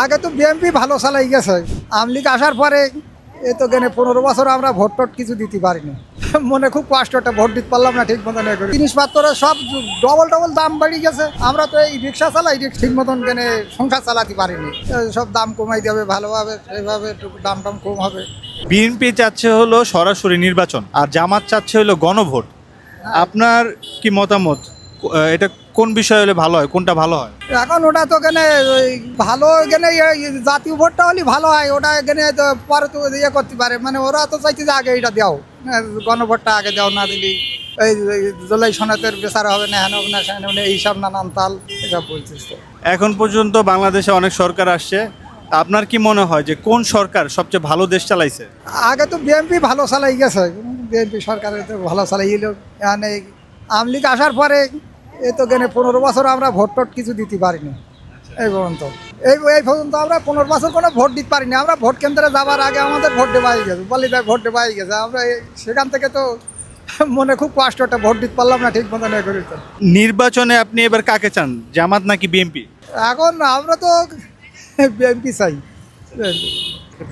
আগে তো বিএনপি ভালো চালাই গেছে। আওয়ামী লীগ আসার পরে এই তো গেনে 15 বছর আমরা ভোট টোট কিছু দিতে পারিনি। মনে খুব কষ্টটা, ভোট দিতে পারলাম না ঠিক মতন। জিনিসপত্রের সব ডবল দাম বেড়ে গেছে। আমরা তো এই রিক্সা চালাই, ঠিক মতন গেনে সংসার চালাতে পারিনি। সব দাম কমাই দেবে ভালোভাবে, সেইভাবে একটু দাম টাম কম হবে। বিএনপি চাচ্ছে হলো সরাসরি নির্বাচন, আর জামাত চাচ্ছে হলো গণভোট। আপনার কি মতামত? এটা কোন বিষয় হলে ভালো হয়, কোনটা ভালো হয়? এখন ওটা তো গেনে ভালো গেনে জাতীয় ভোটটা হলে ভালো হয়। ওটা গেনে পরে তো ইয়ে করতে পারে, মানে ওরা তো চাইছে যে আগে এটা দাও, গণভোটটা আগে দাও, না দিলি এই জলাই সনাতের বেচারা হবে না, হেন হবে না, সেন হবে না, এইসব নানান তাল এসব বলছিস। তো এখন পর্যন্ত বাংলাদেশে অনেক সরকার আসছে, আপনার কি মনে হয় যে কোন সরকার সবচেয়ে ভালো দেশ চালাইছে? আগে তো বিএনপি ভালো চালাই গেছে, বিএনপি সরকারের তো ভালো চালাইল। মানে আওয়ামী লীগ আসার পরে এই তো গেনে 15 বছর আমরা ভোট টোট কিছু দিতে পারিনি। এই পর্যন্ত এই পর্যন্ত আমরা 15 বছর কোনো ভোট দিতে পারিনি। আমরা ভোট কেন্দ্রে যাওয়ার আগে আমাদের ভোট দেওয়াই গেছে, বলি তাই ভোট দেওয়াই গেছে। আমরা সেখান থেকে তো মনে খুব কষ্টটা, ভোট দিতে পারলাম না ঠিক মতন। নির্বাচনে আপনি এবার কাকে চান, জামাত নাকি বিএনপি? এখন আমরা তো বিএনপি চাই।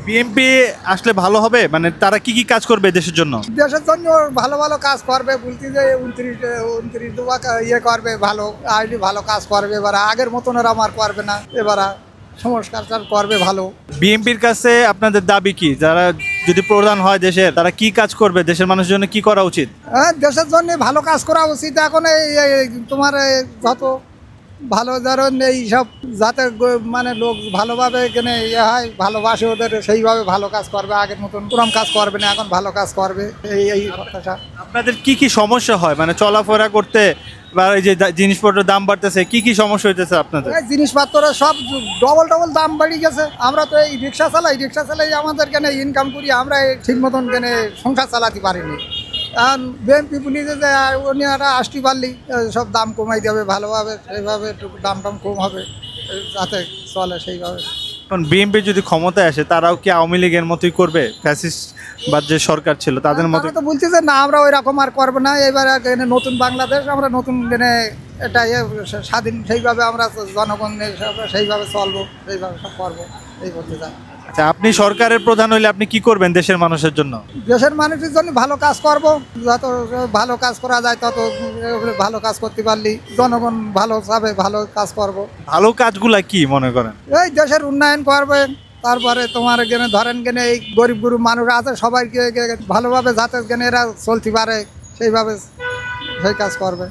বিএনপি আসলে ভালো হবে, মানে তারা কি কি কাজ করবে দেশের জন্য? দেশের জন্য ভালো ভালো কাজ করবে, বলতে যে 29 দুবা ইয়ে করবে, ভালো আইডি ভালো কাজ করবে। এবার আগের মতন ওরা আমার করবে না, এবার সংস্কার করবে ভালো। বিএনপির কাছে আপনাদের দাবি কি? যারা যদি প্রধান হয় দেশের, তারা কি কাজ করবে, দেশের মানুষের জন্য কি করা উচিত? হ্যাঁ, দেশের জন্য ভালো কাজ করা উচিত। এখন তোমার যত ভালো ধরুন এই সব যাতে মানে লোক ভালোভাবে এখানে ইয়ে হয়, ভালোবাসে ওদের, সেইভাবে ভালো কাজ করবে। আগের মতন পুরম কাজ করবে না, এখন ভালো কাজ করবে। এই কথাটা। আপনাদের কি কি সমস্যা হয়, মানে চলাফেরা করতে, বা এই যে জিনিসপত্রের দাম বাড়তেছে, কি কি সমস্যা হইতেছে আপনাদের? জিনিসপত্রের সব ডবল দাম বেড়ে গেছে। আমরা তো এই রিক্সা চালাই আমাদের কেন ইনকাম করি, আমরা ঠিক মতন কেন সংসার চালাতে পারিনি। এখন বিএনপি পুলিশে যে ওনারা আসতে পারলি সব দাম কমাই দেবে ভালোভাবে, সেইভাবে একটু দাম টাম কম হবে, যাতে চলে সেইভাবে। এখন বিএনপি যদি ক্ষমতায় আসে, তারাও কি আওয়ামী লীগের মতোই করবে? ফ্যাসিস্ট বা যে সরকার ছিল তাদের মতো তো বলছি যে না, আমরা ওই রকম আর করবো না। এবার নতুন বাংলাদেশ, আমরা নতুন এটা স্বাধীন, সেইভাবে আমরা জনগণ সেইভাবে চলবো, সেইভাবে সব করবো, এই করতে চাই। আচ্ছা, আপনি সরকারের প্রধান হইলে আপনি কি করবেন দেশের মানুষের জন্য? দেশের মানুষের জন্য ভালো কাজ করব। যত ভালো কাজ করা যায় তত ভালো কাজ করতে পারলি জনগণ ভালো যাবে, ভালো কাজ করব। ভালো কাজগুলা কি মনে করেন? এই দেশের উন্নয়ন করবে, তারপরে তোমার ধরেন এই গরিব গরিব মানুষ আছে, সবাইকে ভালোভাবে যাতে এরা চলতে পারে, সেইভাবে সেই কাজ করবে।